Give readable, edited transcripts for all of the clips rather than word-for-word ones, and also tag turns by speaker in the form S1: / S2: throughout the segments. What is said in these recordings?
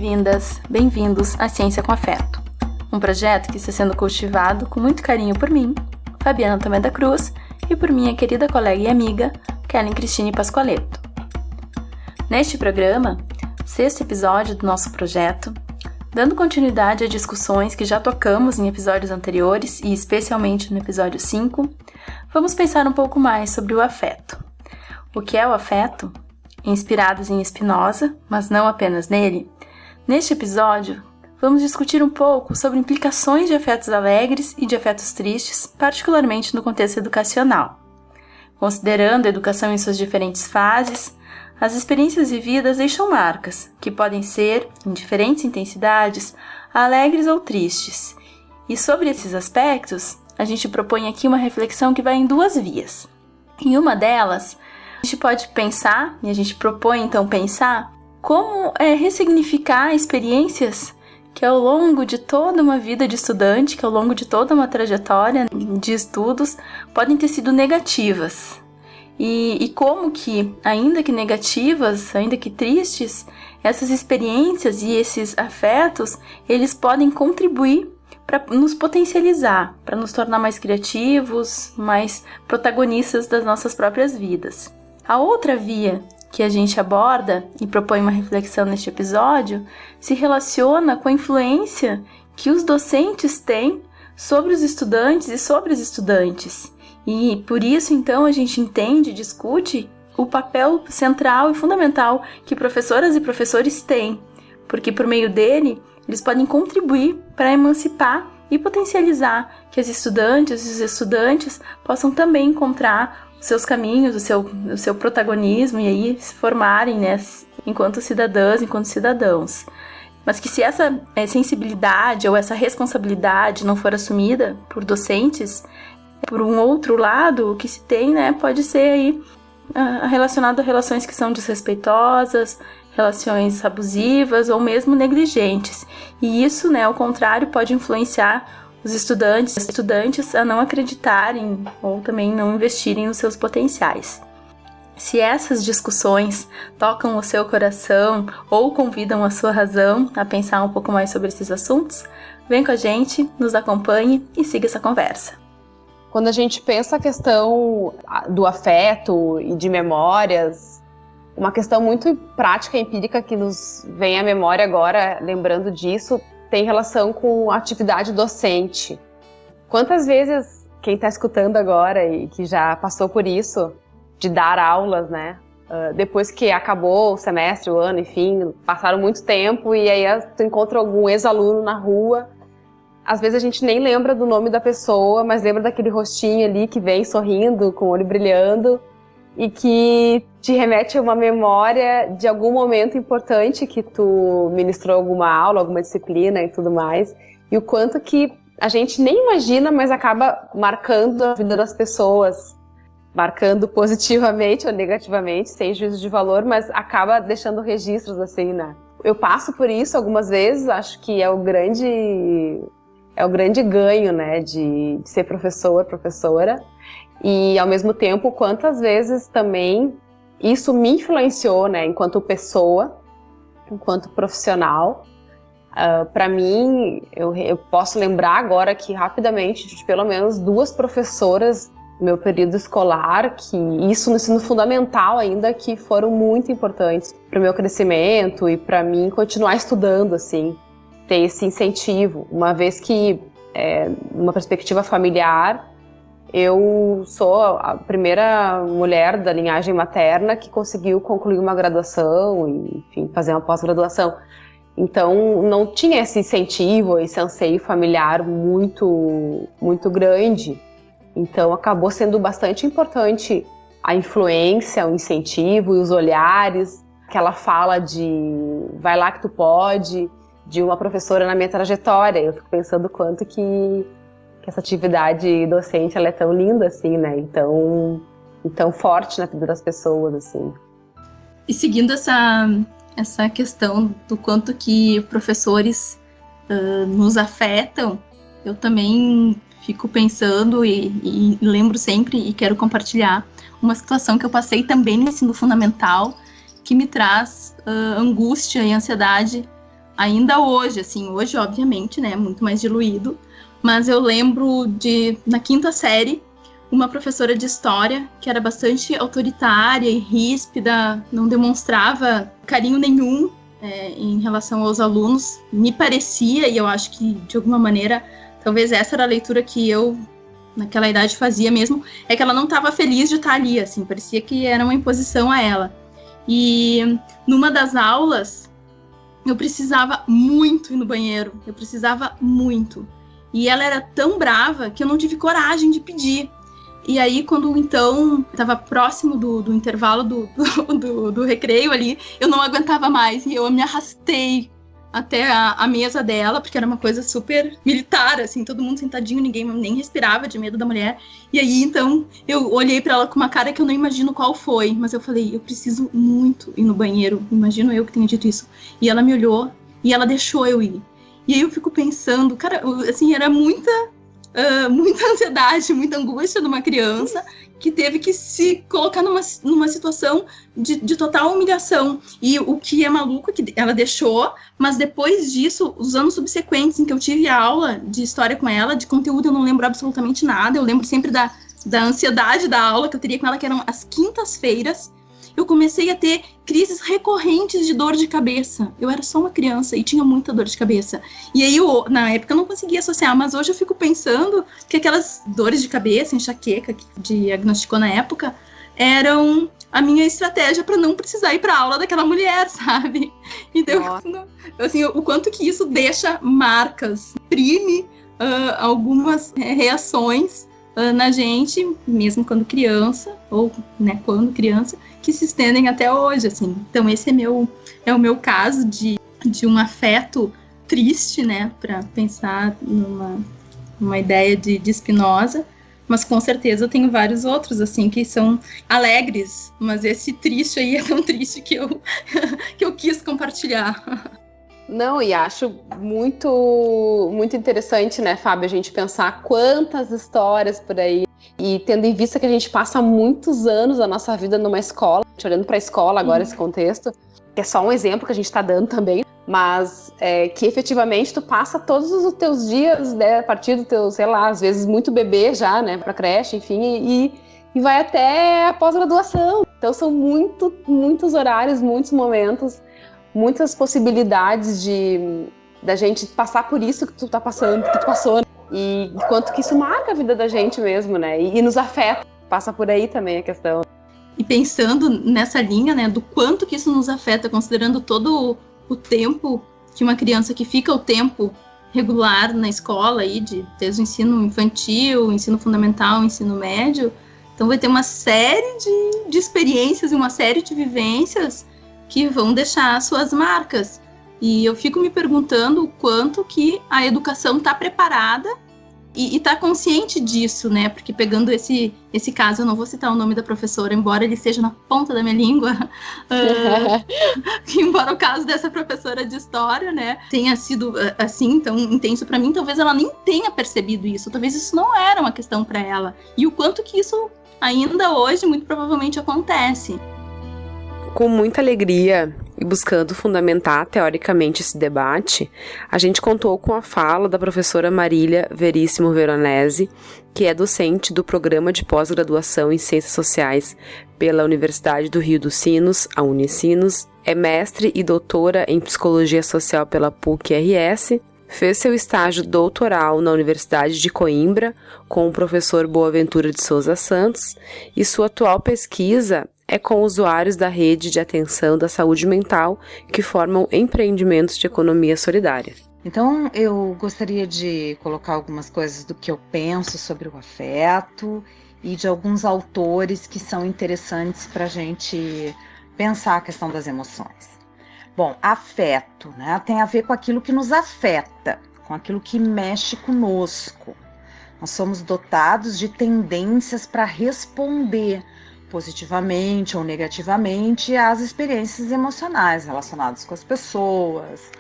S1: Bem-vindas, bem-vindos à Ciência com Afeto, um projeto que está sendo cultivado com muito carinho por mim, Fabiana Tomé da Cruz, e por minha querida colega e amiga, Kellen Cristine Pascoaleto. Neste programa, 6º episódio do nosso projeto, dando continuidade a discussões que já tocamos em episódios anteriores e especialmente no episódio 5, vamos pensar um pouco mais sobre o afeto. O que é o afeto? Inspirados em Spinoza, mas não apenas nele, neste episódio vamos discutir um pouco sobre implicações de afetos alegres e de afetos tristes, particularmente no contexto educacional. Considerando a educação em suas diferentes fases, as experiências vividas deixam marcas, que podem ser, em diferentes intensidades, alegres ou tristes. E sobre esses aspectos, a gente propõe aqui uma reflexão que vai em duas vias. Em uma delas, a gente pode pensar, e a gente propõe então pensar, como ressignificar experiências que ao longo de toda uma vida de estudante, que ao longo de toda uma trajetória de estudos, podem ter sido negativas. E como que, ainda que negativas, ainda que tristes, essas experiências e esses afetos, eles podem contribuir para nos potencializar, para nos tornar mais criativos, mais protagonistas das nossas próprias vidas. A outra via que a gente aborda e propõe uma reflexão neste episódio se relaciona com a influência que os docentes têm sobre os estudantes e sobre as estudantes. E por isso, então, a gente entende e discute o papel central e fundamental que professoras e professores têm, porque por meio dele, eles podem contribuir para emancipar e potencializar que as estudantes e os estudantes possam também encontrar os seus caminhos, o seu protagonismo e aí se formarem, né, enquanto cidadãs, enquanto cidadãos. Mas que se essa sensibilidade ou essa responsabilidade não for assumida por docentes, por um outro lado, o que se tem, né, pode ser aí relacionado a relações que são desrespeitosas, relações abusivas ou mesmo negligentes. E isso, né, ao contrário, pode influenciar os estudantes a não acreditarem ou também não investirem nos seus potenciais. Se essas discussões tocam o seu coração ou convidam a sua razão a pensar um pouco mais sobre esses assuntos, vem com a gente, nos acompanhe e siga essa conversa.
S2: Quando a gente pensa a questão do afeto e de memórias, uma questão muito prática e empírica que nos vem à memória agora, lembrando disso, tem relação com a atividade docente. Quantas vezes quem está escutando agora e que já passou por isso, de dar aulas, né? Depois que acabou o semestre, o ano, enfim, passaram muito tempo e aí tu encontra algum ex-aluno na rua. Às vezes a gente nem lembra do nome da pessoa, mas lembra daquele rostinho ali que vem sorrindo, com o olho brilhando, e que te remete a uma memória de algum momento importante que tu ministrou alguma aula, alguma disciplina e tudo mais, e o quanto que a gente nem imagina, mas acaba marcando a vida das pessoas, marcando positivamente ou negativamente, sem juízo de valor, mas acaba deixando registros assim, né? Eu passo por isso algumas vezes, acho que é o grande ganho, né, de ser professora, e ao mesmo tempo, quantas vezes também isso me influenciou, né, enquanto pessoa, enquanto profissional. Para mim, eu posso lembrar agora que rapidamente de pelo menos 2 professoras no meu período escolar, que isso no ensino fundamental ainda, que foram muito importantes para o meu crescimento e para mim continuar estudando, assim, ter esse incentivo, uma vez que, numa perspectiva familiar, eu sou a primeira mulher da linhagem materna que conseguiu concluir uma graduação e, enfim, fazer uma pós-graduação. Então, não tinha esse incentivo, esse anseio familiar muito, muito grande. Então, acabou sendo bastante importante a influência, o incentivo e os olhares, aquela fala de vai lá que tu pode, de uma professora na minha trajetória. Eu fico pensando o quanto que essa atividade docente ela é tão linda, assim, né? Então forte na vida das pessoas, assim.
S1: E seguindo essa questão do quanto que professores nos afetam, eu também fico pensando e lembro sempre e quero compartilhar uma situação que eu passei também no ensino fundamental, que me traz angústia e ansiedade ainda hoje, assim, hoje, obviamente, né, muito mais diluído, mas eu lembro na quinta série, uma professora de história que era bastante autoritária e ríspida, não demonstrava carinho nenhum em relação aos alunos, me parecia, e eu acho que, de alguma maneira, talvez essa era a leitura que eu, naquela idade, fazia mesmo, é que ela não estava feliz de estar ali, assim, parecia que era uma imposição a ela. E numa das aulas, eu precisava muito ir no banheiro, eu precisava muito. E ela era tão brava que eu não tive coragem de pedir. E aí, quando então estava próximo do intervalo do recreio ali, eu não aguentava mais. E eu me arrastei até a mesa dela, porque era uma coisa super militar, assim, todo mundo sentadinho, ninguém nem respirava de medo da mulher. E aí, então, eu olhei para ela com uma cara que eu não imagino qual foi, mas eu falei, eu preciso muito ir no banheiro, imagino eu que tenha dito isso. E ela me olhou e ela deixou eu ir. E aí eu fico pensando, cara, assim, era muita ansiedade, muita angústia de uma criança que teve que se colocar numa situação de total humilhação. E o que é maluco é que ela deixou, mas depois disso, os anos subsequentes em que eu tive aula de história com ela, de conteúdo eu não lembro absolutamente nada, eu lembro sempre da ansiedade da aula que eu teria com ela, que eram as quintas-feiras, eu comecei a ter crises recorrentes de dor de cabeça. Eu era só uma criança e tinha muita dor de cabeça. E aí, na época, eu não conseguia associar, mas hoje eu fico pensando que aquelas dores de cabeça, enxaqueca, que diagnosticou na época, eram a minha estratégia para não precisar ir para aula daquela mulher, sabe? Então, assim, o quanto que isso deixa marcas, imprime algumas reações na gente, mesmo quando criança, ou né, quando criança, que se estendem até hoje, assim. Então esse é o meu caso de um afeto triste, né, para pensar numa ideia de Spinoza, mas com certeza eu tenho vários outros, assim, que são alegres, mas esse triste aí é tão triste que eu quis compartilhar.
S2: Não, e acho muito, muito interessante, né, Fábio, a gente pensar quantas histórias por aí, e tendo em vista que a gente passa muitos anos da nossa vida numa escola, olhando para a escola agora, esse contexto, que é só um exemplo que a gente está dando também, mas que efetivamente tu passa todos os teus dias, né, a partir do teu, sei lá, às vezes muito bebê já, né, para creche, enfim, e vai até a pós-graduação. Então são muitos horários, muitos momentos, muitas possibilidades da gente passar por isso que tu tá passando, que tu passou, e quanto que isso marca a vida da gente mesmo, né? E nos afeta, passa por aí também a questão.
S1: E pensando nessa linha, né, do quanto que isso nos afeta, considerando todo o tempo que uma criança que fica o tempo regular na escola, aí, desde o ensino infantil, ensino fundamental, ensino médio, então vai ter uma série de experiências e uma série de vivências que vão deixar suas marcas. E eu fico me perguntando o quanto que a educação está preparada e está consciente disso, né? Porque pegando esse caso, eu não vou citar o nome da professora, embora ele esteja na ponta da minha língua, embora o caso dessa professora de história, né, tenha sido assim, tão intenso para mim, talvez ela nem tenha percebido isso, talvez isso não era uma questão para ela. E o quanto que isso ainda hoje, muito provavelmente, acontece.
S3: Com muita alegria e buscando fundamentar teoricamente esse debate, a gente contou com a fala da professora Marília Veríssimo Veronese, que é docente do Programa de Pós-Graduação em Ciências Sociais pela Universidade do Rio dos Sinos, a Unicinos, é mestre e doutora em Psicologia Social pela PUC-RS, fez seu estágio doutoral na Universidade de Coimbra com o professor Boaventura de Souza Santos e sua atual pesquisa é com usuários da rede de atenção da saúde mental que formam empreendimentos de economia solidária.
S4: Então, eu gostaria de colocar algumas coisas do que eu penso sobre o afeto e de alguns autores que são interessantes para a gente pensar a questão das emoções. Bom, afeto, né, tem a ver com aquilo que nos afeta, com aquilo que mexe conosco. Nós somos dotados de tendências para responder positivamente ou negativamente às experiências emocionais relacionadas com as pessoas,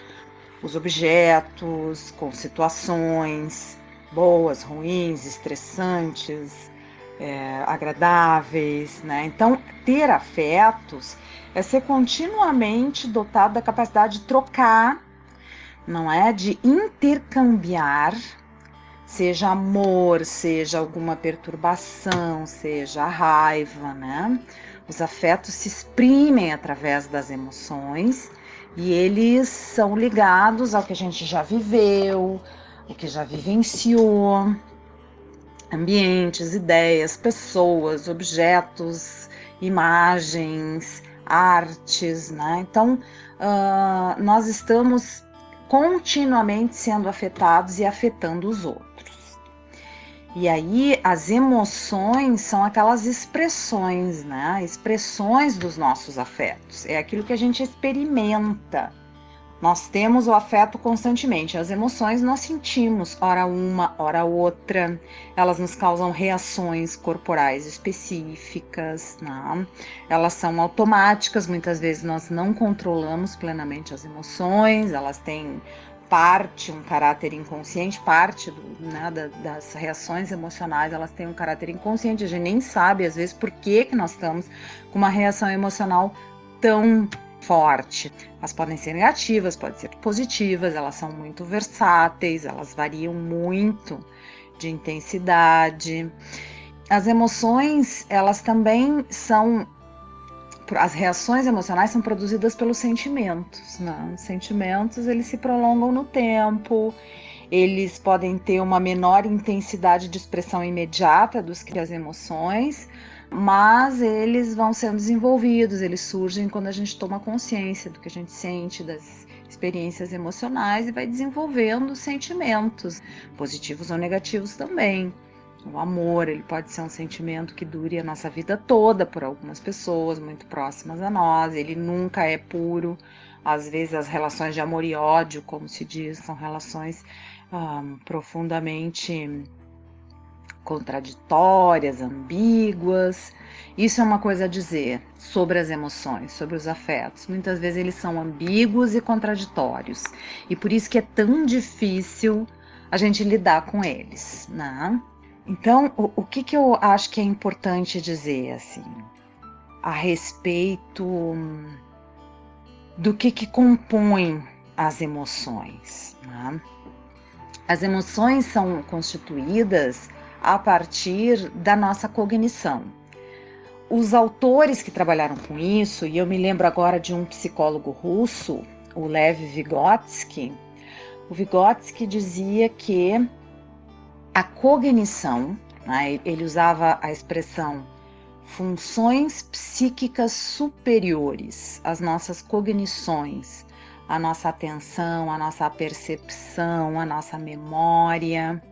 S4: os objetos, com situações boas, ruins, estressantes, agradáveis, né? Então, ter afetos é ser continuamente dotado da capacidade de trocar não é? De intercambiar, seja amor, seja alguma perturbação, seja raiva, né? Os afetos se exprimem através das emoções e eles são ligados ao que a gente já viveu, o que já vivenciou, ambientes, ideias, pessoas, objetos, imagens, artes, né? Então, nós estamos continuamente sendo afetados e afetando os outros. E aí, as emoções são aquelas expressões, né? Expressões dos nossos afetos. É aquilo que a gente experimenta. Nós temos o afeto constantemente. As emoções nós sentimos, ora uma, ora outra. Elas nos causam reações corporais específicas, né? Elas são automáticas, muitas vezes nós não controlamos plenamente as emoções, elas têm um caráter inconsciente, das reações emocionais, elas têm um caráter inconsciente, a gente nem sabe às vezes por que nós estamos com uma reação emocional tão forte. Elas podem ser negativas, podem ser positivas, elas são muito versáteis, elas variam muito de intensidade. As emoções, elas também são... As reações emocionais são produzidas pelos sentimentos, né? Os sentimentos, eles se prolongam no tempo, eles podem ter uma menor intensidade de expressão imediata dos que as emoções, mas eles vão sendo desenvolvidos, eles surgem quando a gente toma consciência do que a gente sente, das experiências emocionais e vai desenvolvendo sentimentos, positivos ou negativos também. O amor, ele pode ser um sentimento que dure a nossa vida toda por algumas pessoas muito próximas a nós, ele nunca é puro. Às vezes as relações de amor e ódio, como se diz, são relações profundamente contraditórias, ambíguas. Isso é uma coisa a dizer sobre as emoções, sobre os afetos. Muitas vezes eles são ambíguos e contraditórios, e por isso que é tão difícil a gente lidar com eles, né? Então, o que eu acho que é importante dizer, assim, a respeito do que compõe as emoções, né? As emoções são constituídas a partir da nossa cognição. Os autores que trabalharam com isso, e eu me lembro agora de um psicólogo russo, o Lev Vygotsky, o Vygotsky dizia que a cognição, né, ele usava a expressão funções psíquicas superiores, as nossas cognições, a nossa atenção, a nossa percepção, a nossa memória,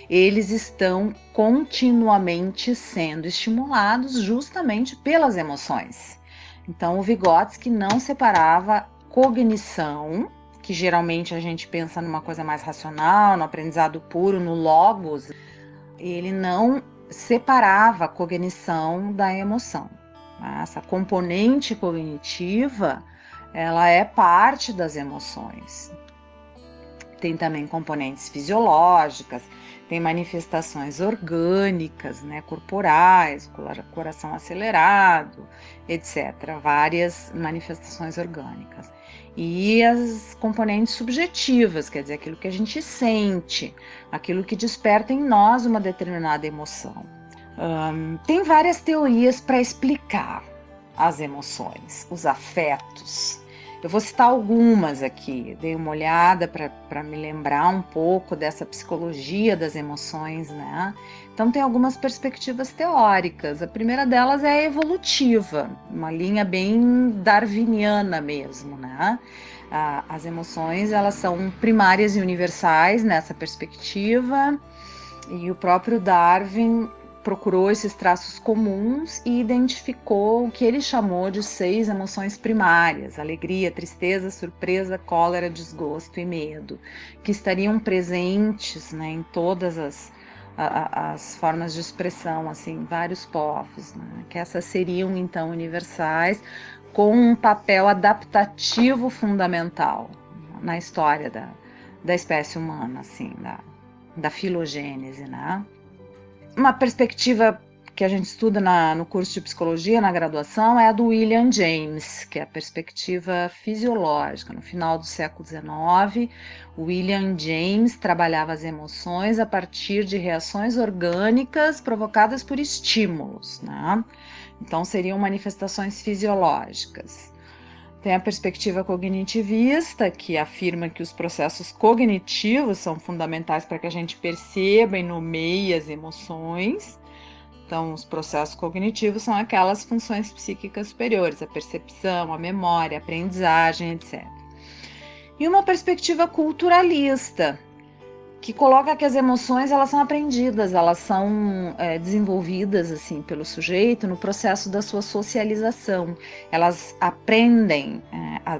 S4: eles estão continuamente sendo estimulados justamente pelas emoções. Então, o Vygotsky não separava cognição, que geralmente a gente pensa numa coisa mais racional, no aprendizado puro, no logos, ele não separava a cognição da emoção. Essa componente cognitiva, ela é parte das emoções. Tem também componentes fisiológicas, tem manifestações orgânicas, né, corporais, coração acelerado, etc. Várias manifestações orgânicas. E as componentes subjetivas, quer dizer, aquilo que a gente sente, aquilo que desperta em nós uma determinada emoção. Tem várias teorias para explicar as emoções, os afetos. Eu vou citar algumas aqui, dei uma olhada para me lembrar um pouco dessa psicologia das emoções, né? Então tem algumas perspectivas teóricas. A primeira delas é a evolutiva, uma linha bem darwiniana mesmo, né? As emoções, elas são primárias e universais nessa perspectiva, e o próprio Darwin procurou esses traços comuns e identificou o que ele chamou de 6 emoções primárias: alegria, tristeza, surpresa, cólera, desgosto e medo, que estariam presentes, né, em todas as formas de expressão, assim, vários povos, né, que essas seriam então universais, com um papel adaptativo fundamental na história da espécie humana, assim, da filogênese, né? Uma perspectiva que a gente estuda no curso de psicologia, na graduação, é a do William James, que é a perspectiva fisiológica. No final do século XIX, William James trabalhava as emoções a partir de reações orgânicas provocadas por estímulos, né? Então, seriam manifestações fisiológicas. Tem a perspectiva cognitivista, que afirma que os processos cognitivos são fundamentais para que a gente perceba e nomeie as emoções. Então, os processos cognitivos são aquelas funções psíquicas superiores, a percepção, a memória, a aprendizagem, etc. E uma perspectiva culturalista, que coloca que as emoções elas são aprendidas, elas são desenvolvidas assim pelo sujeito no processo da sua socialização. Elas aprendem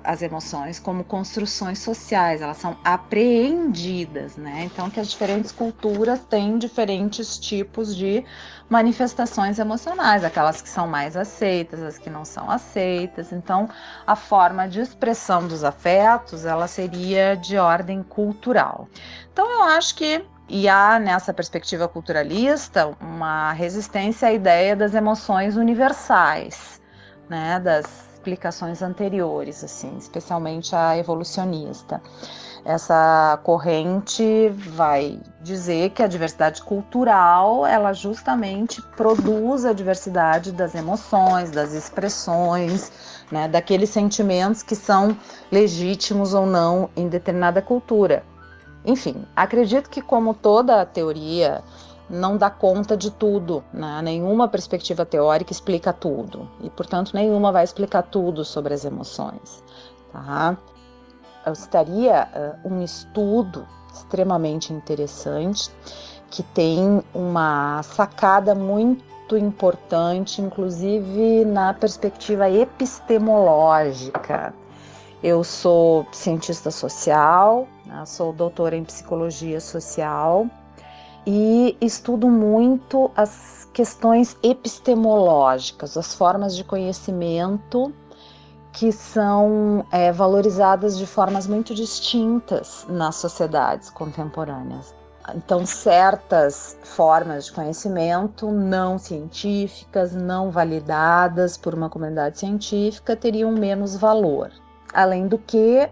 S4: as emoções como construções sociais, elas são apreendidas, né? Então que as diferentes culturas têm diferentes tipos de manifestações emocionais, aquelas que são mais aceitas, as que não são aceitas. Então a forma de expressão dos afetos ela seria de ordem cultural. Então eu acho que há nessa perspectiva culturalista uma resistência à ideia das emoções universais, né, das explicações anteriores, assim, especialmente a evolucionista. Essa corrente vai dizer que a diversidade cultural, ela justamente produz a diversidade das emoções, das expressões, né, daqueles sentimentos que são legítimos ou não em determinada cultura. Enfim, acredito que como toda teoria não dá conta de tudo, né? Nenhuma perspectiva teórica explica tudo e, portanto, nenhuma vai explicar tudo sobre as emoções, tá? Eu citaria um estudo extremamente interessante que tem uma sacada muito importante, inclusive na perspectiva epistemológica. Eu sou cientista social, sou doutora em psicologia social e estudo muito as questões epistemológicas, as formas de conhecimento que são valorizadas de formas muito distintas nas sociedades contemporâneas. Então, certas formas de conhecimento não científicas, não validadas por uma comunidade científica, teriam menos valor. Além do que,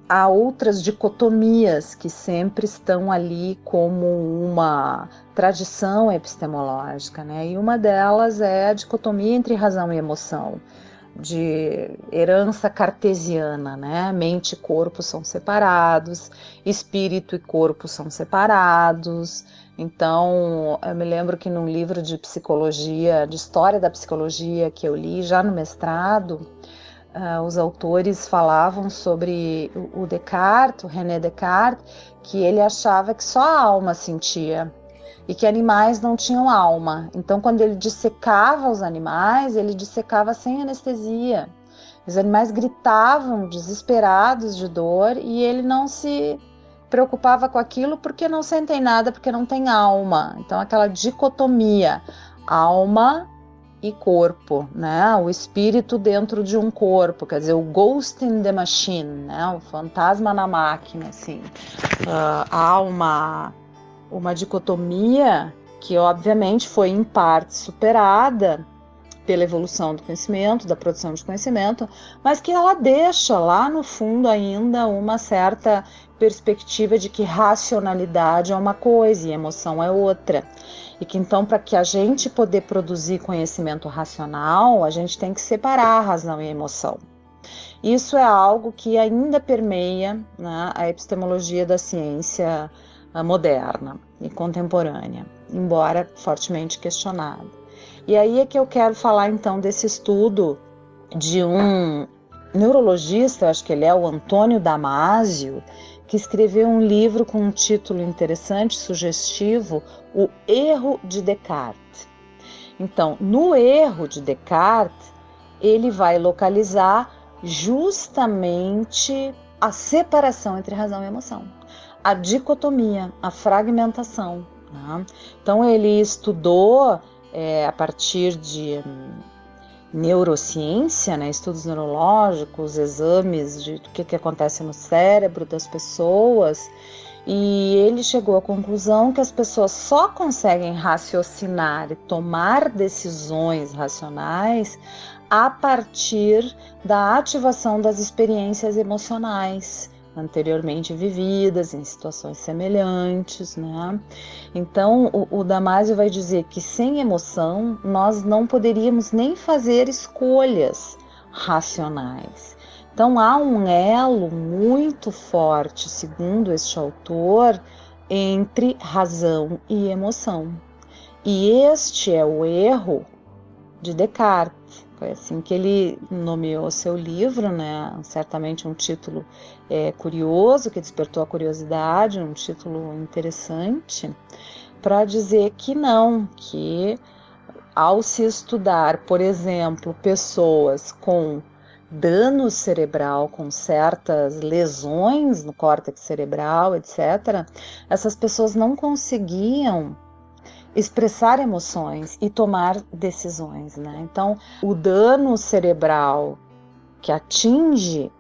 S4: há outras dicotomias que sempre estão ali como uma tradição epistemológica, né? E uma delas é a dicotomia entre razão e emoção, de herança cartesiana, né? Mente e corpo são separados, espírito e corpo são separados. Então, eu me lembro que num livro de psicologia, de história da psicologia que eu li já no mestrado, os autores falavam sobre o Descartes, o René Descartes, que ele achava que só a alma sentia e que animais não tinham alma. Então, quando ele dissecava os animais, ele dissecava sem anestesia. Os animais gritavam desesperados de dor e ele não se preocupava com aquilo porque não sentem nada, porque não tem alma. Então, aquela dicotomia, alma e corpo, né? O espírito dentro de um corpo, quer dizer, o ghost in the machine, né? O fantasma na máquina, assim. Há uma dicotomia que obviamente foi em parte superada pela evolução do conhecimento, da produção de conhecimento, mas que ela deixa lá no fundo ainda uma certa perspectiva de que racionalidade é uma coisa e emoção é outra. E que então, para que a gente poder produzir conhecimento racional, a gente tem que separar a razão e a emoção. Isso é algo que ainda permeia, né, a epistemologia da ciência moderna e contemporânea, embora fortemente questionada. E aí é que eu quero falar então desse estudo de um neurologista, acho que ele é o Antônio Damasio, que escreveu um livro com um título interessante, sugestivo, O Erro de Descartes. Então, no erro de Descartes, ele vai localizar justamente a separação entre razão e emoção, a dicotomia, a fragmentação, né? Então, ele estudou a partir de neurociência, né, estudos neurológicos, exames de o que acontece no cérebro das pessoas, E ele chegou à conclusão que as pessoas só conseguem raciocinar e tomar decisões racionais a partir da ativação das experiências emocionais anteriormente vividas em situações semelhantes, né? Então, o Damasio vai dizer que sem emoção nós não poderíamos nem fazer escolhas racionais. Então, há um elo muito forte, segundo este autor, entre razão e emoção. E este é o erro de Descartes. Foi assim que ele nomeou seu livro, né? Certamente um título curioso, que despertou a curiosidade, um título interessante, para dizer que não, que ao se estudar, por exemplo, pessoas com dano cerebral, com certas lesões no córtex cerebral, etc., essas pessoas não conseguiam expressar emoções e tomar decisões, né? Então, o dano cerebral que atinge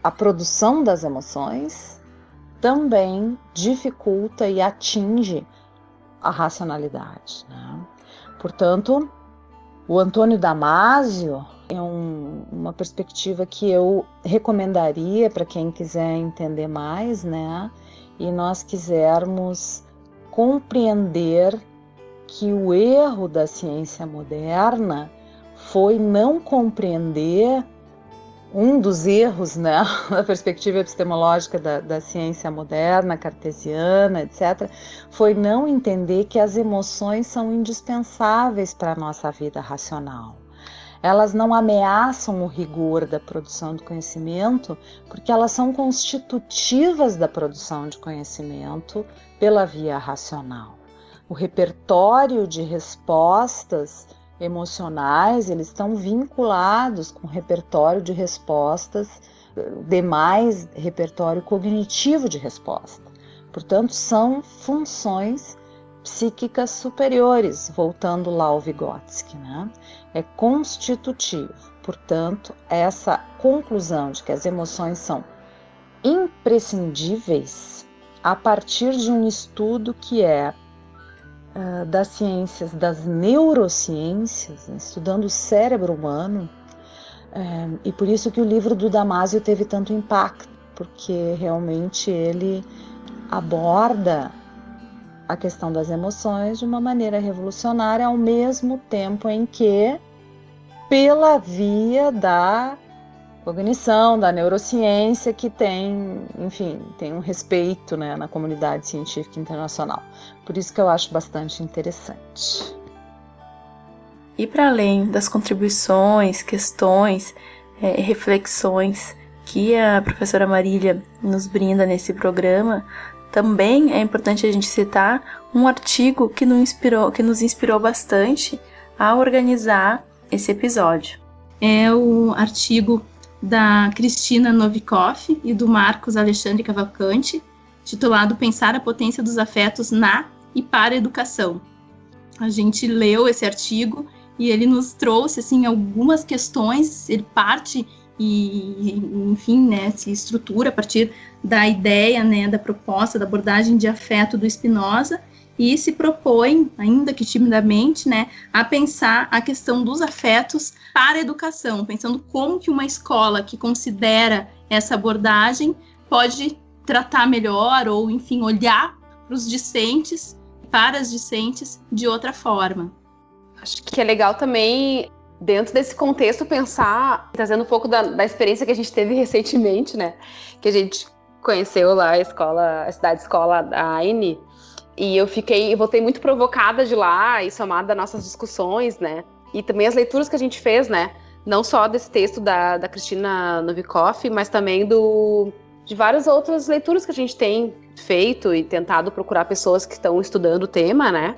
S4: a produção das emoções também dificulta e atinge a racionalidade, né? Portanto, o Antônio Damasio é uma perspectiva que eu recomendaria para quem quiser entender mais, né? E nós quisermos compreender que o erro da ciência moderna foi não compreender um dos erros, né, da perspectiva epistemológica da ciência moderna, cartesiana, etc., foi não entender que as emoções são indispensáveis para a nossa vida racional. Elas não ameaçam o rigor da produção de conhecimento, porque elas são constitutivas da produção de conhecimento pela via racional. O repertório de respostas emocionais, eles estão vinculados com o repertório de respostas, demais repertório cognitivo de resposta. Portanto, são funções psíquicas superiores, voltando lá ao Vygotsky, né? É constitutivo. Portanto, essa conclusão de que as emoções são imprescindíveis a partir de um estudo que é das ciências, das neurociências, né, estudando o cérebro humano, e por isso que o livro do Damasio teve tanto impacto, porque realmente ele aborda a questão das emoções de uma maneira revolucionária, ao mesmo tempo em que, pela via da cognição, da neurociência, que tem, enfim, tem um respeito, né, na comunidade científica internacional. Por isso que eu acho bastante interessante.
S1: E para além das contribuições, questões, reflexões que a professora Marília nos brinda nesse programa, também é importante a gente citar um artigo que nos inspirou bastante a organizar esse episódio. É o artigo da Cristina Novikov e do Marcos Alexandre Cavalcanti, titulado Pensar a Potência dos Afetos na e para a Educação. A gente leu esse artigo e ele nos trouxe assim, algumas questões, ele parte e, enfim, né, se estrutura a partir da ideia, né, da proposta, da abordagem de afeto do Spinoza, e se propõe, ainda que timidamente, né, a pensar a questão dos afetos para a educação, pensando como que uma escola que considera essa abordagem pode tratar melhor ou, enfim, olhar para os discentes, para as discentes de outra forma.
S2: Acho que é legal também, dentro desse contexto, pensar, trazendo um pouco da experiência que a gente teve recentemente, né, que a gente conheceu lá a cidade escola da AINE, e eu voltei muito provocada de lá, e somada às nossas discussões, né, e também as leituras que a gente fez, né, não só desse texto da Cristina Novikov, mas também de várias outras leituras que a gente tem feito e tentado procurar pessoas que estão estudando o tema, né,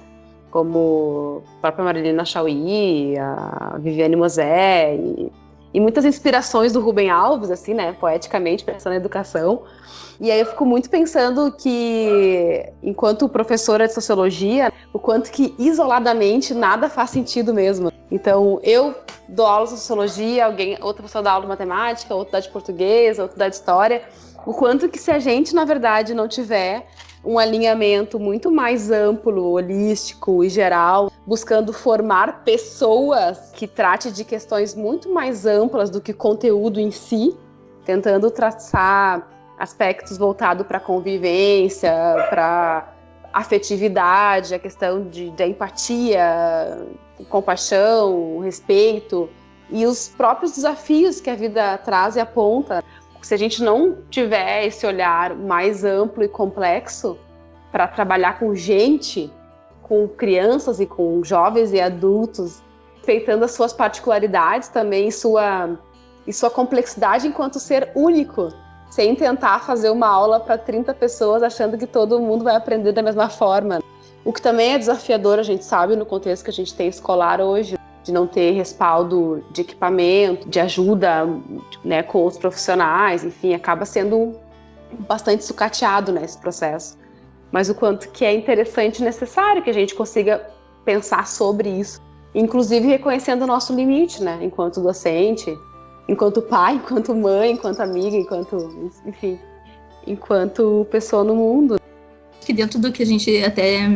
S2: como a própria Marilena Chauí, a Viviane Mosé, e muitas inspirações do Rubem Alves, assim, né, poeticamente, pensando na educação. E aí eu fico muito pensando que, enquanto professora de sociologia, o quanto que isoladamente nada faz sentido mesmo. Então, eu dou aula de sociologia, outra pessoa dá aula de matemática, outra dá de português, outra dá de história, O quanto que se a gente, na verdade, não tiver um alinhamento muito mais amplo, holístico e geral, buscando formar pessoas que trate de questões muito mais amplas do que conteúdo em si, tentando traçar aspectos voltados para convivência, para afetividade, a questão da empatia, compaixão, respeito e os próprios desafios que a vida traz e aponta. Se a gente não tiver esse olhar mais amplo e complexo para trabalhar com gente, com crianças e com jovens e adultos, respeitando as suas particularidades também e sua complexidade enquanto ser único, sem tentar fazer uma aula para 30 pessoas achando que todo mundo vai aprender da mesma forma. O que também é desafiador, a gente sabe, no contexto que a gente tem escolar hoje, de não ter respaldo de equipamento, de ajuda, né, com os profissionais, enfim, acaba sendo bastante sucateado, né, esse processo. Mas o quanto que é interessante e necessário que a gente consiga pensar sobre isso, inclusive reconhecendo o nosso limite, né, enquanto docente, enquanto pai, enquanto mãe, enquanto amiga, enquanto pessoa no mundo.
S1: Que dentro do que a gente até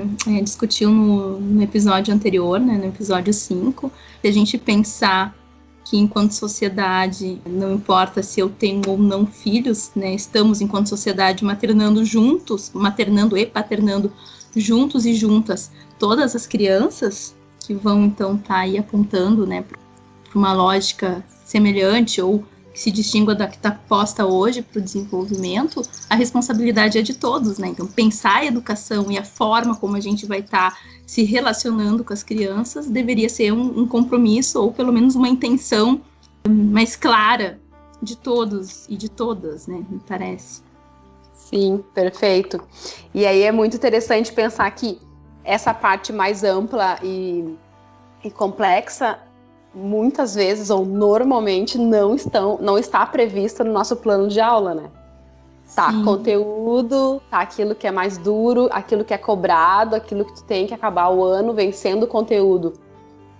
S1: discutiu no episódio anterior, né, no episódio 5, se a gente pensar que enquanto sociedade, não importa se eu tenho ou não filhos, né, estamos enquanto sociedade maternando e paternando juntos e juntas todas as crianças que vão então estar aí apontando, né, para uma lógica semelhante ou que se distingua da que está posta hoje para o desenvolvimento, a responsabilidade é de todos, né? Então, pensar a educação e a forma como a gente vai estar se relacionando com as crianças deveria ser um compromisso ou pelo menos uma intenção mais clara de todos e de todas, né? Me parece.
S2: Sim, perfeito. E aí é muito interessante pensar que essa parte mais ampla e complexa muitas vezes ou normalmente não está prevista no nosso plano de aula, né? Tá, sim. Conteúdo, tá aquilo que é mais duro, aquilo que é cobrado, aquilo que tu tem que acabar o ano vencendo o conteúdo.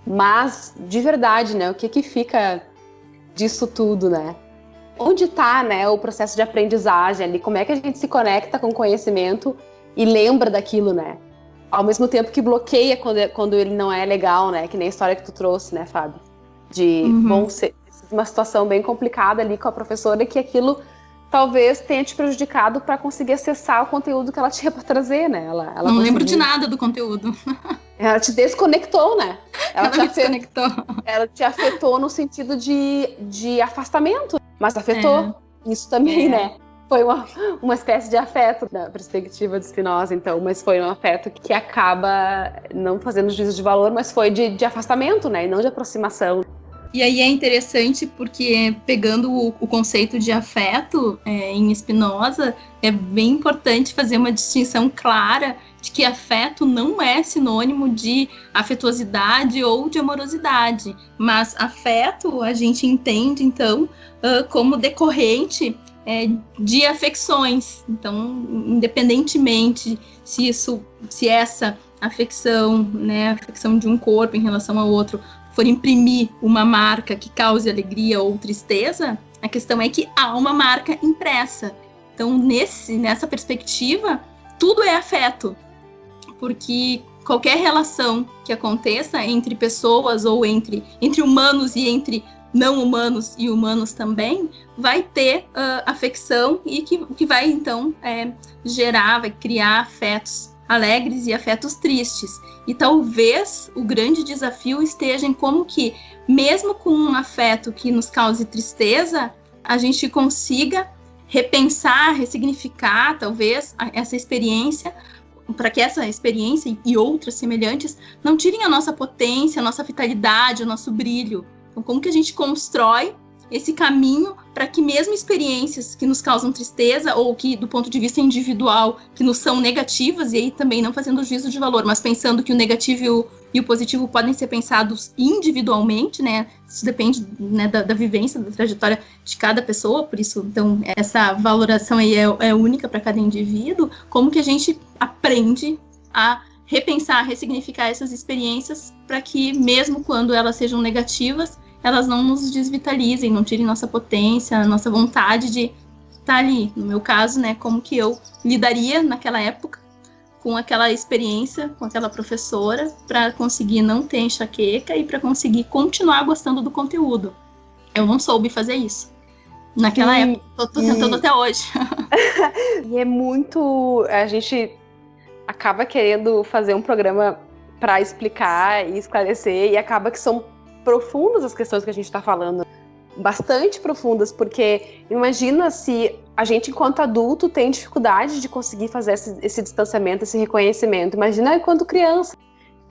S2: Mas, de verdade, né, o que fica disso tudo, né? Onde tá, né, o processo de aprendizagem ali? Como é que a gente se conecta com o conhecimento e lembra daquilo, né? Ao mesmo tempo que bloqueia quando ele não é legal, né? Que nem a história que tu trouxe, né, Fábio? De, ser uma situação bem complicada ali com a professora, que aquilo talvez tenha te prejudicado para conseguir acessar o conteúdo que ela tinha para trazer, né? Ela
S1: não lembro de nada do conteúdo.
S2: Ela te desconectou, né?
S1: Ela te desconectou.
S2: Ela te afetou no sentido de afastamento, mas afetou. Isso também, né? Foi uma espécie de afeto da perspectiva de Spinoza, então, mas foi um afeto que acaba não fazendo juízo de valor, mas foi de afastamento, né, e não de aproximação.
S1: E aí é interessante porque, pegando o conceito de afeto em Spinoza, é bem importante fazer uma distinção clara de que afeto não é sinônimo de afetuosidade ou de amorosidade, mas afeto a gente entende, então, como decorrente de afecções. Então, independentemente se essa afecção, né, a afecção de um corpo em relação ao outro, for imprimir uma marca que cause alegria ou tristeza, a questão é que há uma marca impressa. Então, nessa perspectiva, tudo é afeto, porque qualquer relação que aconteça entre pessoas ou entre humanos e entre não humanos e humanos também, vai ter afecção e que vai, então, vai criar afetos alegres e afetos tristes. E talvez o grande desafio esteja em como que, mesmo com um afeto que nos cause tristeza, a gente consiga repensar, ressignificar, talvez, essa experiência, para que essa experiência e outras semelhantes não tirem a nossa potência, a nossa vitalidade, o nosso brilho. Então, como que a gente constrói esse caminho para que mesmo experiências que nos causam tristeza ou que, do ponto de vista individual, que nos são negativas, e aí também não fazendo juízo de valor, mas pensando que o negativo e o positivo podem ser pensados individualmente, né? Isso depende, né, da vivência, da trajetória de cada pessoa, por isso, então, essa valoração aí é única para cada indivíduo. Como que a gente aprende a repensar, ressignificar essas experiências para que, mesmo quando elas sejam negativas, elas não nos desvitalizem, não tirem nossa potência, nossa vontade tá ali. No meu caso, né, como que eu lidaria naquela época com aquela experiência, com aquela professora, para conseguir não ter enxaqueca e para conseguir continuar gostando do conteúdo. Eu não soube fazer isso naquela época. Tô tentando até hoje.
S2: E é muito... A gente acaba querendo fazer um programa para explicar e esclarecer, e acaba que são profundas as questões que a gente está falando. Bastante profundas, porque imagina se a gente, enquanto adulto, tem dificuldade de conseguir fazer esse distanciamento, esse reconhecimento. Imagina enquanto criança.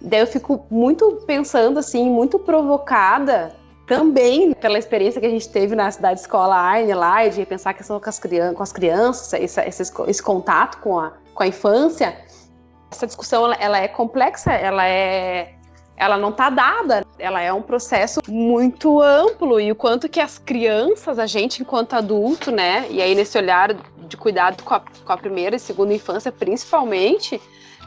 S2: Daí eu fico muito pensando, assim, muito provocada também pela experiência que a gente teve na cidade escola Arne lá, e de repensar a questão com as crianças, esse contato com a infância. Essa discussão ela é complexa, ela não está dada, ela é um processo muito amplo, e o quanto que as crianças, a gente enquanto adulto, né, e aí nesse olhar de cuidado com a primeira e segunda infância principalmente,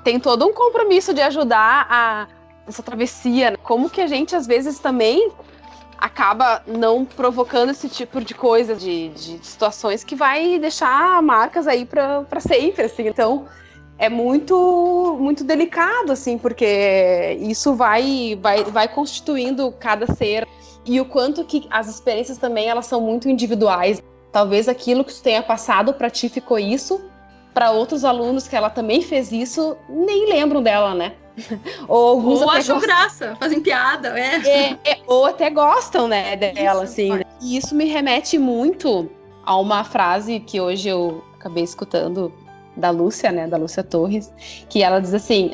S2: tem todo um compromisso de ajudar essa travessia, né? Como que a gente às vezes também acaba não provocando esse tipo de coisa, de situações que vai deixar marcas aí para sempre, assim. Então é muito, muito delicado, assim, porque isso vai constituindo cada ser, e o quanto que as experiências também, elas são muito individuais. Talvez aquilo que tu tenha passado para ti ficou isso, para outros alunos que ela também fez isso, nem lembram dela, né? Ou
S1: acham graça, fazem piada,
S2: ou até gostam, né, dela, isso, assim. Pode. E isso me remete muito a uma frase que hoje eu acabei escutando da Lúcia, né, da Lúcia Torres, que ela diz assim,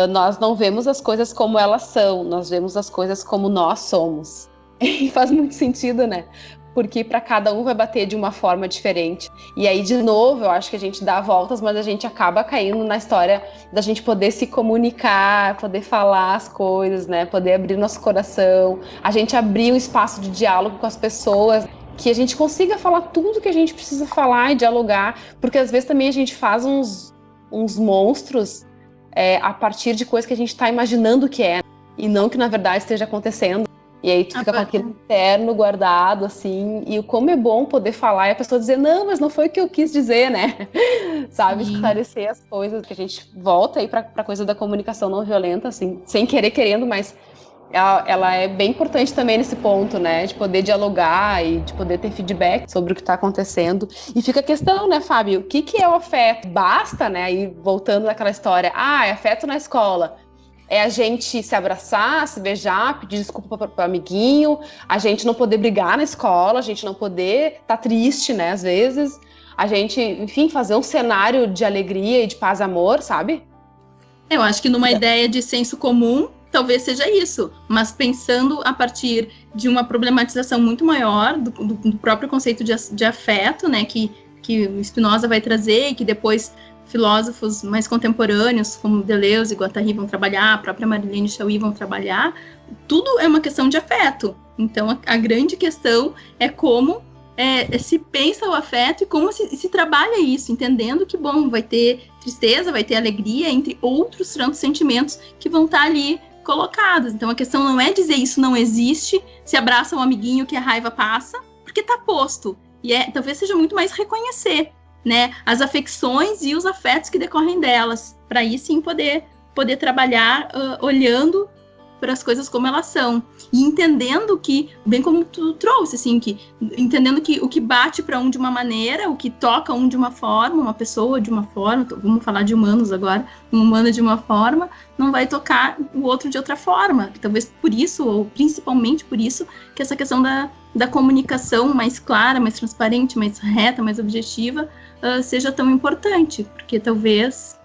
S2: nós não vemos as coisas como elas são, nós vemos as coisas como nós somos. E faz muito sentido, né? Porque para cada um vai bater de uma forma diferente. E aí, de novo, eu acho que a gente dá voltas, mas a gente acaba caindo na história da gente poder se comunicar, poder falar as coisas, né? Poder abrir nosso coração, a gente abrir um espaço de diálogo com as pessoas, que a gente consiga falar tudo que a gente precisa falar e dialogar, porque às vezes também a gente faz uns monstros a partir de coisas que a gente está imaginando que é, e não que na verdade esteja acontecendo. E aí tu fica com aquilo interno guardado, assim, e como é bom poder falar e a pessoa dizer, não, mas não foi o que eu quis dizer, né? Sabe, esclarecer as coisas, que a gente volta aí pra coisa da comunicação não violenta, assim, sem querer, querendo, mas ela é bem importante também nesse ponto, né? De poder dialogar e de poder ter feedback sobre o que está acontecendo. E fica a questão, né, Fábio? O que é o afeto? Basta, né? Aí voltando naquela história, é afeto na escola. É a gente se abraçar, se beijar, pedir desculpa para o amiguinho, a gente não poder brigar na escola, a gente não poder estar triste, né, às vezes. A gente, enfim, fazer um cenário de alegria e de paz e amor, sabe?
S1: Eu acho que numa ideia de senso comum, talvez seja isso, mas pensando a partir de uma problematização muito maior do próprio conceito de afeto, né, que o Spinoza vai trazer e que depois filósofos mais contemporâneos, como Deleuze e Guattari vão trabalhar, a própria Marilene Chauí vão trabalhar, tudo é uma questão de afeto. Então, a grande questão é como se pensa o afeto e como se trabalha isso, entendendo que, bom, vai ter tristeza, vai ter alegria, entre outros tantos sentimentos que vão estar ali colocados. Então, a questão não é dizer isso não existe, se abraça um amiguinho que a raiva passa, porque está posto. E talvez seja muito mais reconhecer, né, as afecções e os afetos que decorrem delas, para aí sim poder trabalhar olhando para as coisas como elas são e entendendo que, bem como tu trouxe, assim, entendendo que o que bate para um de uma maneira, o que toca um de uma forma, uma pessoa de uma forma, vamos falar de humanos agora, um humano de uma forma, não vai tocar o outro de outra forma. Talvez por isso, ou principalmente por isso, que essa questão da comunicação mais clara, mais transparente, mais reta, mais objetiva, seja tão importante, porque talvez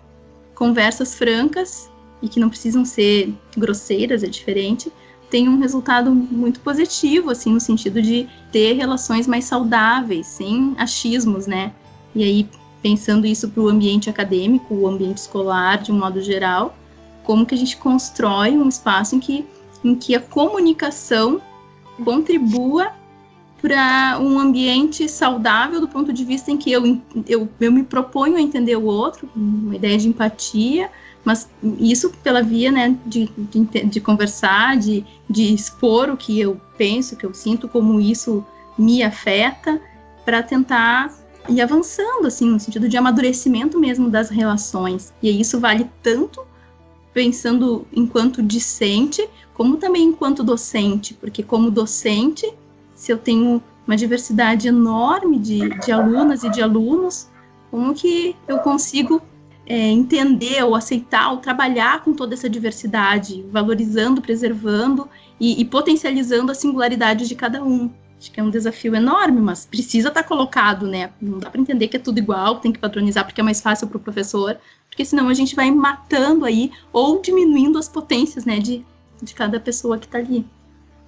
S1: conversas francas e que não precisam ser grosseiras, é diferente, tem um resultado muito positivo, assim, no sentido de ter relações mais saudáveis, sem achismos, né? E aí, pensando isso para o ambiente acadêmico, o ambiente escolar, de um modo geral, como que a gente constrói um espaço em que a comunicação contribua para um ambiente saudável do ponto de vista em que eu me proponho a entender o outro, uma ideia de empatia, mas isso pela via, né, de conversar, de expor o que eu penso, o que eu sinto, como isso me afeta, para tentar
S5: ir avançando, assim, no sentido de amadurecimento mesmo das relações. E isso vale tanto pensando enquanto discente, como também enquanto docente, porque como docente, se eu tenho uma diversidade enorme de alunas e de alunos, como que eu consigo entender ou aceitar ou trabalhar com toda essa diversidade, valorizando, preservando e potencializando a singularidade de cada um. Acho que é um desafio enorme, mas precisa estar colocado, né? Não dá para entender que é tudo igual, tem que padronizar porque é mais fácil para o professor, porque senão a gente vai matando aí ou diminuindo as potências, né, de cada pessoa que está ali.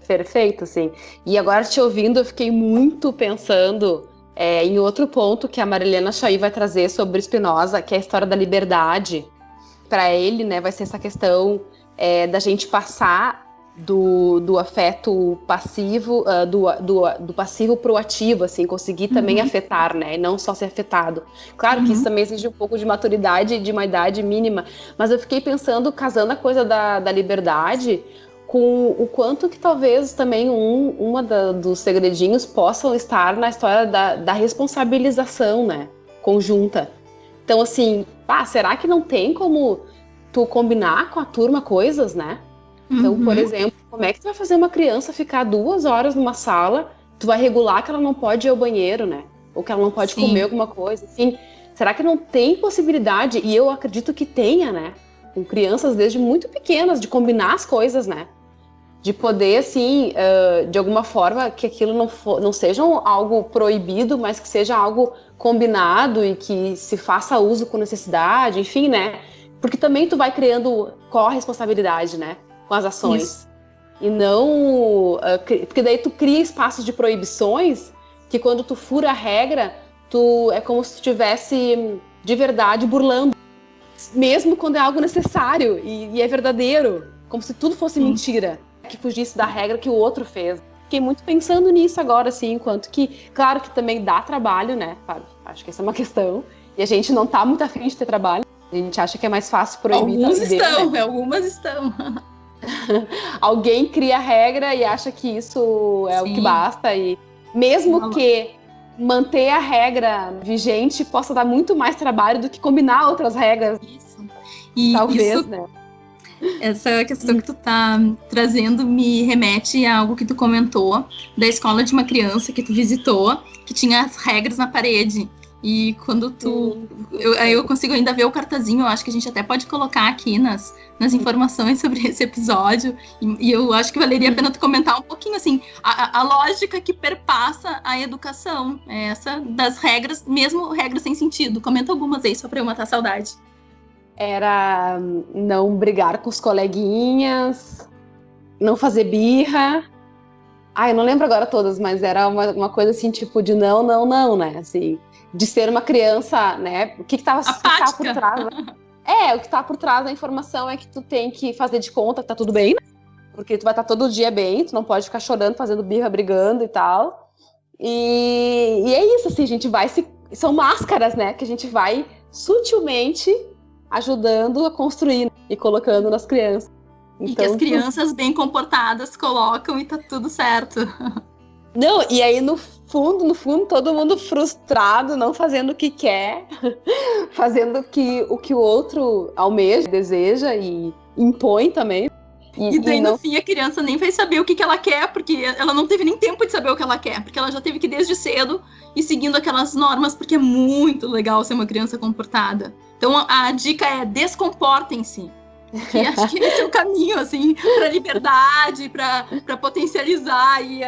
S2: Perfeito, sim. E agora te ouvindo, eu fiquei muito pensando em outro ponto que a Marilena Chaui vai trazer sobre Spinoza, que é a história da liberdade. Para ele, né, vai ser essa questão da gente passar do afeto passivo, do passivo pro ativo, assim, conseguir também afetar, né, e não só ser afetado. Claro que isso também exige um pouco de maturidade, de uma idade mínima, mas eu fiquei pensando, casando a coisa da liberdade com o quanto que talvez também dos segredinhos possam estar na história da responsabilização, né, conjunta. Então, assim, será que não tem como tu combinar com a turma coisas, né? Então, por exemplo, como é que tu vai fazer uma criança ficar 2 horas numa sala, tu vai regular que ela não pode ir ao banheiro, né? Ou que ela não pode comer alguma coisa, assim. Será que não tem possibilidade, e eu acredito que tenha, né? Com crianças desde muito pequenas, de combinar as coisas, né? De poder, assim, de alguma forma, que aquilo não seja algo proibido, mas que seja algo combinado e que se faça uso com necessidade, enfim, né? Porque também tu vai criando corresponsabilidade, né? Com as ações. Isso. E não... porque daí tu cria espaços de proibições que quando tu fura a regra, é como se tu estivesse de verdade burlando. Mesmo quando é algo necessário e é verdadeiro. Como se tudo fosse mentira. Que fugisse da regra que o outro fez. Fiquei muito pensando nisso agora, assim, enquanto que... Claro que também dá trabalho, né, Fábio? Acho que essa é uma questão. E a gente não tá muito afim de ter trabalho. A gente acha que é mais fácil proibir.
S5: Algumas estão.
S2: Alguém cria a regra e acha que isso é o que basta. E mesmo que manter a regra vigente possa dar muito mais trabalho do que combinar outras regras.
S5: Isso. E talvez, né? Essa questão que tu tá trazendo me remete a algo que tu comentou da escola de uma criança que tu visitou, que tinha as regras na parede. E quando eu consigo ainda ver o cartazinho, eu acho que a gente até pode colocar aqui nas informações sobre esse episódio, e eu acho que valeria a pena tu comentar um pouquinho, assim, a lógica que perpassa a educação, essa das regras, mesmo regras sem sentido. Comenta algumas aí, só pra eu matar a saudade.
S2: Era não brigar com os coleguinhas, não fazer birra. Eu não lembro agora todas, mas era uma coisa assim, tipo de não, né, assim... De ser uma criança, né? O que tava por trás? O que tá por trás da informação é que tu tem que fazer de conta que tá tudo bem, né? Porque tu vai estar todo dia bem, tu não pode ficar chorando, fazendo birra, brigando e tal. E é isso, assim, a gente vai são máscaras, né? Que a gente vai sutilmente ajudando a construir e colocando nas crianças.
S5: Então, e que as crianças bem comportadas colocam e tá tudo certo.
S2: Não, e aí no fundo, todo mundo frustrado, não fazendo o que quer, fazendo o que o outro almeja, deseja e impõe também.
S5: E daí no fim a criança nem vai saber o que ela quer, porque ela não teve nem tempo de saber o que ela quer, porque ela já teve que desde cedo ir seguindo aquelas normas, porque é muito legal ser uma criança comportada. Então a dica é descomportem-se. Que acho que esse é o caminho, assim, pra liberdade, pra potencializar aí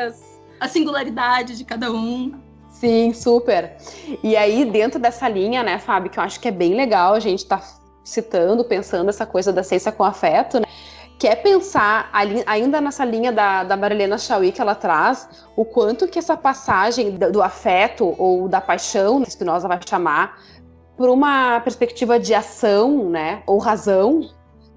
S5: a singularidade de cada um.
S2: Sim, super. E aí, dentro dessa linha, né, Fábio, que eu acho que é bem legal a gente tá citando, pensando essa coisa da ciência com afeto, né, que é pensar, ainda nessa linha da Marilena Chaui que ela traz, o quanto que essa passagem do afeto ou da paixão, que Spinoza vai chamar, por uma perspectiva de ação, né, ou razão,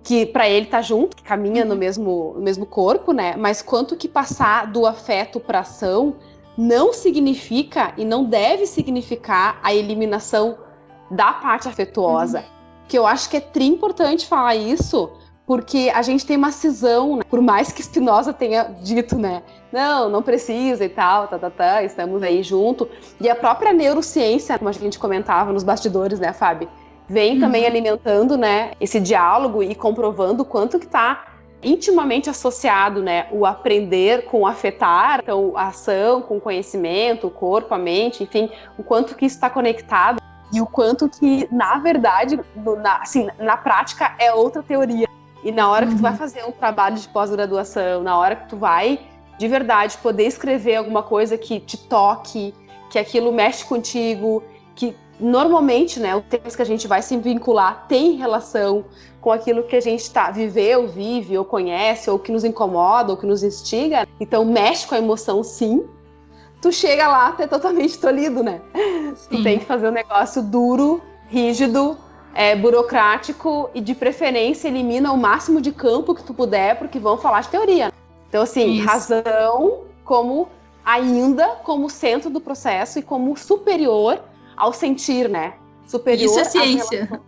S2: que para ele tá junto, que caminha no mesmo corpo, né? Mas quanto que passar do afeto para ação não significa e não deve significar a eliminação da parte afetuosa. Que eu acho que é importante falar isso, porque a gente tem uma cisão, né? Por mais que Spinoza tenha dito, né? Não precisa e tal, estamos aí junto. E a própria neurociência, como a gente comentava nos bastidores, né, Fábio? Vem também alimentando, né, esse diálogo e comprovando o quanto que está intimamente associado, né, o aprender com o afetar, então a ação com o conhecimento, o corpo, a mente, enfim, o quanto que isso está conectado e o quanto que, na verdade, na prática é outra teoria. E na hora que tu vai fazer um trabalho de pós-graduação, na hora que tu vai, de verdade, poder escrever alguma coisa que te toque, que aquilo mexe contigo, que normalmente, né, os temas que a gente vai se vincular tem relação com aquilo que a gente viveu, vive, ou conhece, ou que nos incomoda, ou que nos instiga. Então, mexe com a emoção, sim. Tu chega lá, tu é totalmente tolhido, né? Sim. Tu tem que fazer um negócio duro, rígido, burocrático e, de preferência, elimina o máximo de campo que tu puder, porque vão falar de teoria. Então, assim, razão como centro do processo e como superior ao sentir, né? Superior.
S5: Isso é ciência.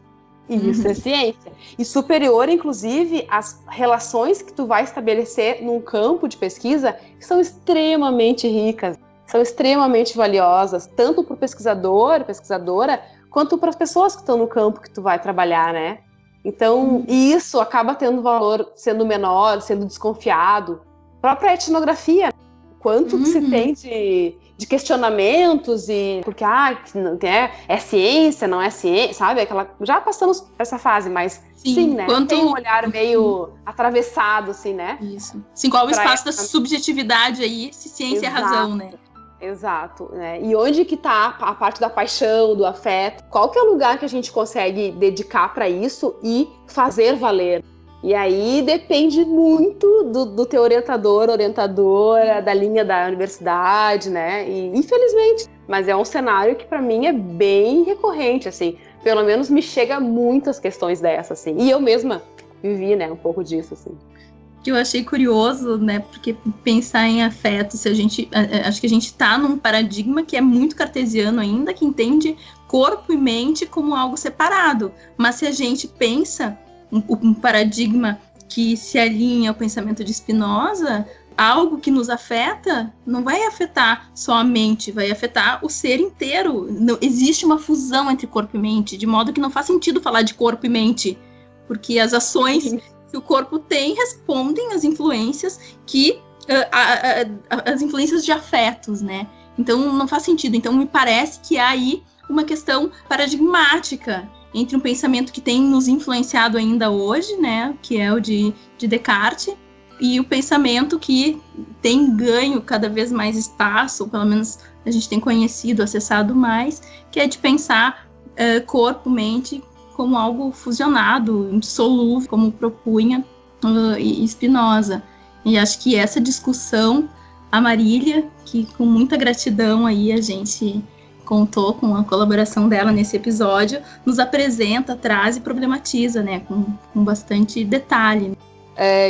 S2: Isso é ciência. E superior, inclusive, às relações que tu vai estabelecer num campo de pesquisa que são extremamente ricas, são extremamente valiosas, tanto para o pesquisador, pesquisadora, quanto para as pessoas que estão no campo que tu vai trabalhar, né? Então, isso acaba tendo valor sendo menor, sendo desconfiado. A própria etnografia, quanto que se tem de questionamentos e porque é ciência, não é ciência, sabe? Já passamos essa fase, mas sim, né? Tem um olhar meio atravessado, assim, né?
S5: Isso. Sim, qual o espaço da subjetividade aí, se ciência é razão, né?
S2: Exato, né? E onde que tá a parte da paixão, do afeto? Qual que é o lugar que a gente consegue dedicar para isso e fazer valer? E aí depende muito do teu orientador, orientadora, da linha da universidade, né? E infelizmente, mas é um cenário que para mim é bem recorrente, assim. Pelo menos me chega muitas questões dessas, assim. E eu mesma vivi, né, um pouco disso, assim.
S5: Que eu achei curioso, né? Porque pensar em afeto, acho que a gente tá num paradigma que é muito cartesiano ainda, que entende corpo e mente como algo separado. Mas se a gente pensa um paradigma que se alinha ao pensamento de Spinoza, algo que nos afeta não vai afetar só a mente, vai afetar o ser inteiro. Não, existe uma fusão entre corpo e mente, de modo que não faz sentido falar de corpo e mente, porque as ações que o corpo tem respondem às influências as influências de afetos, né? Então não faz sentido. Então me parece que há aí uma questão paradigmática entre um pensamento que tem nos influenciado ainda hoje, né, que é o de Descartes, e o pensamento que tem ganho cada vez mais espaço, ou pelo menos a gente tem conhecido, acessado mais, que é de pensar corpo, mente como algo fusionado, indissolúvel, como propunha Spinoza. E acho que essa discussão, a Marília, que com muita gratidão aí a gente contou com a colaboração dela nesse episódio, nos apresenta, traz e problematiza, né, com bastante detalhe.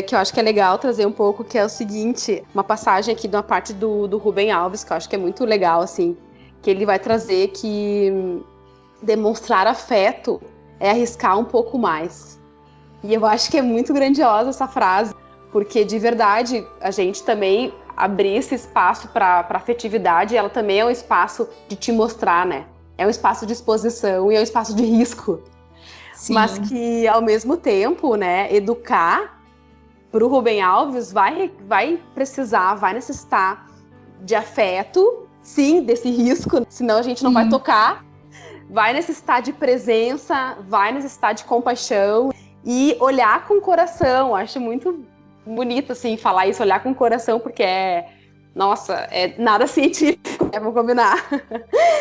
S2: Que eu acho que é legal trazer um pouco, que é o seguinte, uma passagem aqui de uma parte do Rubem Alves, que eu acho que é muito legal, assim, que ele vai trazer que demonstrar afeto é arriscar um pouco mais. E eu acho que é muito grandiosa essa frase, porque de verdade a gente também abrir esse espaço para afetividade, ela também é um espaço de te mostrar, né? É um espaço de exposição e é um espaço de risco. Sim. Mas que, ao mesmo tempo, né, educar para o Rubem Alves vai necessitar de afeto, sim, desse risco, senão a gente não vai tocar. Vai necessitar de presença, vai necessitar de compaixão e olhar com o coração. Acho muito bonito, assim, falar isso, olhar com o coração, porque é nada científico, vamos combinar.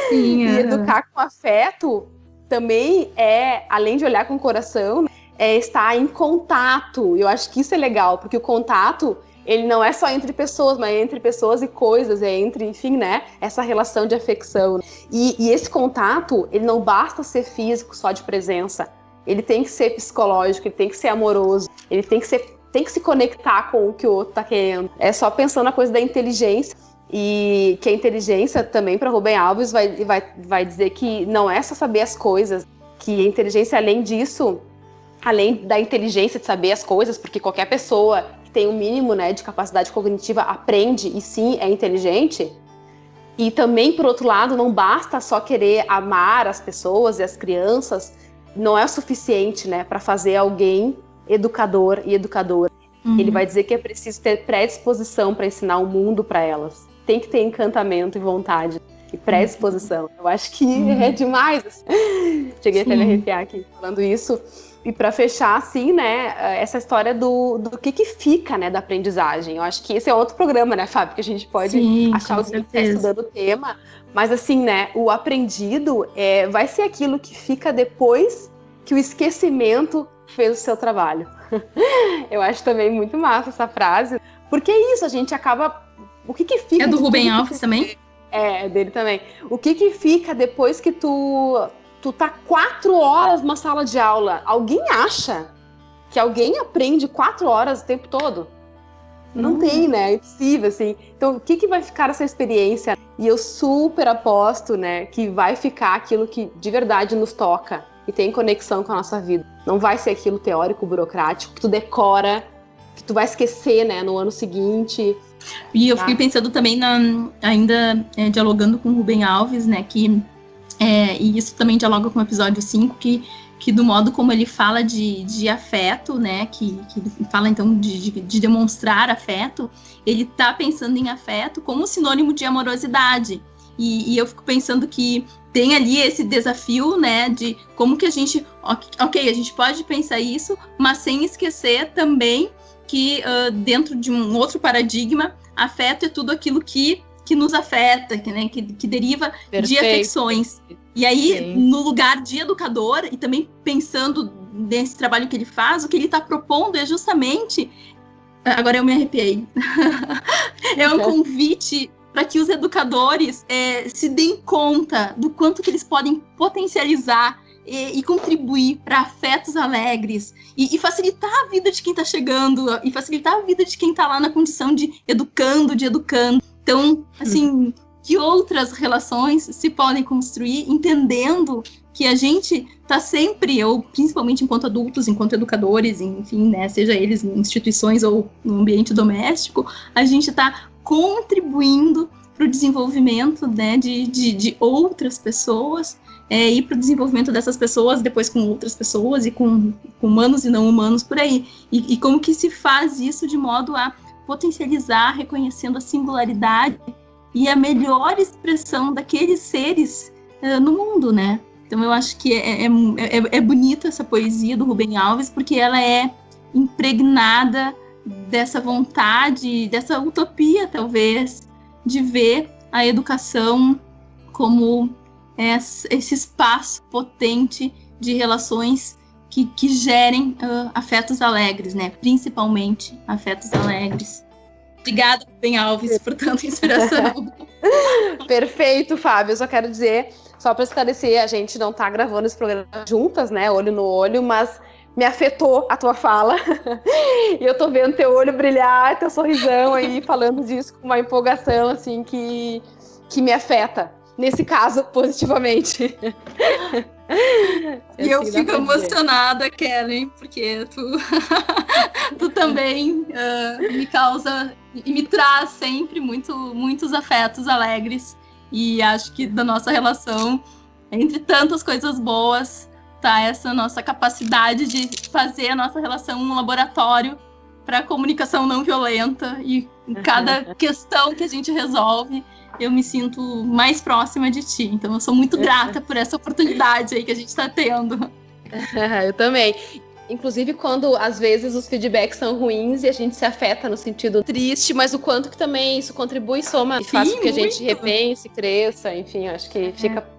S2: Sim, e educar com afeto também além de olhar com o coração, é estar em contato. Eu acho que isso é legal, porque o contato, ele não é só entre pessoas, mas é entre pessoas e coisas, é entre, enfim, né, essa relação de afecção. E esse contato, ele não basta ser físico, só de presença. Ele tem que ser psicológico, ele tem que ser amoroso, ele tem que se conectar com o que o outro está querendo. É só pensando na coisa da inteligência, e que a inteligência também, para Rubem Alves, vai dizer que não é só saber as coisas, que a inteligência, além disso, além da inteligência de saber as coisas, porque qualquer pessoa que tem um mínimo, né, de capacidade cognitiva aprende e sim é inteligente. E também, por outro lado, não basta só querer amar as pessoas e as crianças, não é o suficiente, né, para fazer alguém educador e educadora. Ele vai dizer que é preciso ter predisposição para ensinar o mundo para elas. Tem que ter encantamento e vontade e predisposição. Eu acho que é demais. Assim. Cheguei até a me arrepiar aqui falando isso. E para fechar, assim, né, essa história do que fica, né, da aprendizagem. Eu acho que esse é outro programa, né, Fábio, que a gente pode achar os vídeos estudando o tema. Mas, assim, né, o aprendido vai ser aquilo que fica depois que o esquecimento fez o seu trabalho. Eu acho também muito massa essa frase, porque é isso, a gente acaba... O que fica...
S5: É do Ruben Alves também?
S2: É dele também. O que fica depois que tu tá 4 horas numa sala de aula? Alguém acha que alguém aprende 4 horas o tempo todo? Não tem, né? É impossível, assim. Então, o que vai ficar essa experiência? E eu super aposto, né, que vai ficar aquilo que de verdade nos toca e tem conexão com a nossa vida. Não vai ser aquilo teórico, burocrático, que tu decora, que tu vai esquecer, né, no ano seguinte.
S5: E eu fiquei pensando também, ainda dialogando com o Ruben Alves, né, que, e isso também dialoga com o episódio 5, que do modo como ele fala de afeto, né, que ele fala então de demonstrar afeto, ele tá pensando em afeto como sinônimo de amorosidade. E eu fico pensando que tem ali esse desafio, né, de como que a gente... Ok, a gente pode pensar isso, mas sem esquecer também que dentro de um outro paradigma, afeto é tudo aquilo que nos afeta, que deriva de afecções. E aí, no lugar de educador, e também pensando nesse trabalho que ele faz, o que ele está propondo é justamente... Agora eu me arrepiei. É um convite para que os educadores se deem conta do quanto que eles podem potencializar e contribuir para afetos alegres e facilitar a vida de quem está chegando e facilitar a vida de quem está lá na condição de educando. Então, assim, que outras relações se podem construir entendendo que a gente está sempre, ou principalmente enquanto adultos, enquanto educadores, enfim, né, seja eles em instituições ou no ambiente doméstico, a gente está contribuindo para o desenvolvimento, né, de outras pessoas e para o desenvolvimento dessas pessoas, depois com outras pessoas e com humanos e não humanos por aí. E como que se faz isso de modo a potencializar, reconhecendo a singularidade e a melhor expressão daqueles seres no mundo, né? Então eu acho que é bonita essa poesia do Ruben Alves, porque ela é impregnada dessa vontade, dessa utopia, talvez, de ver a educação como esse espaço potente de relações que gerem afetos alegres, né? Principalmente afetos alegres. Obrigada, Ruben Alves, por tanta inspiração.
S2: Perfeito, Fábio. Eu só quero dizer, só para esclarecer, a gente não tá gravando esse programa juntas, né? Olho no olho, mas me afetou a tua fala. E eu tô vendo teu olho brilhar, teu sorrisão aí, falando disso com uma empolgação, assim, que me afeta. Nesse caso, positivamente.
S5: E eu fico emocionada, Kellen, porque tu também me causa e me traz sempre muitos afetos alegres. E acho que da nossa relação, entre tantas coisas boas, tá essa nossa capacidade de fazer a nossa relação um laboratório para comunicação não violenta. E em cada questão que a gente resolve, eu me sinto mais próxima de ti. Então eu sou muito grata por essa oportunidade aí que a gente está tendo.
S2: Eu também. Inclusive quando às vezes os feedbacks são ruins e a gente se afeta no sentido triste, mas o quanto que também isso contribui e soma e faz com que a gente repense, cresça, enfim, acho que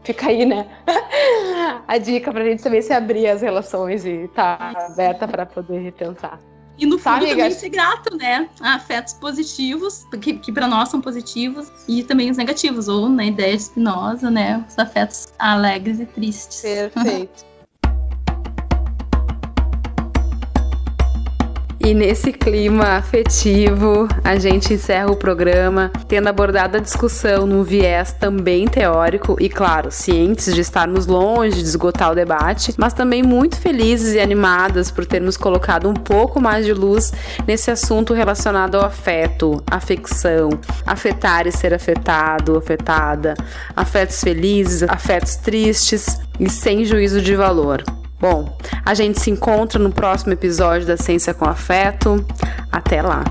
S2: fica aí, né? A dica pra gente também se abrir as relações e estar aberta para poder repensar.
S5: E no fundo também ser grato, né? A afetos positivos, que para nós são positivos, e também os negativos, ou na ideia de Spinoza, né? Os afetos alegres e tristes.
S2: Perfeito.
S3: E nesse clima afetivo, a gente encerra o programa tendo abordado a discussão num viés também teórico e, claro, cientes de estarmos longe de esgotar o debate, mas também muito felizes e animadas por termos colocado um pouco mais de luz nesse assunto relacionado ao afeto, afecção, afetar e ser afetado, afetada, afetos felizes, afetos tristes e sem juízo de valor. Bom, a gente se encontra no próximo episódio da Ciência com Afeto. Até lá!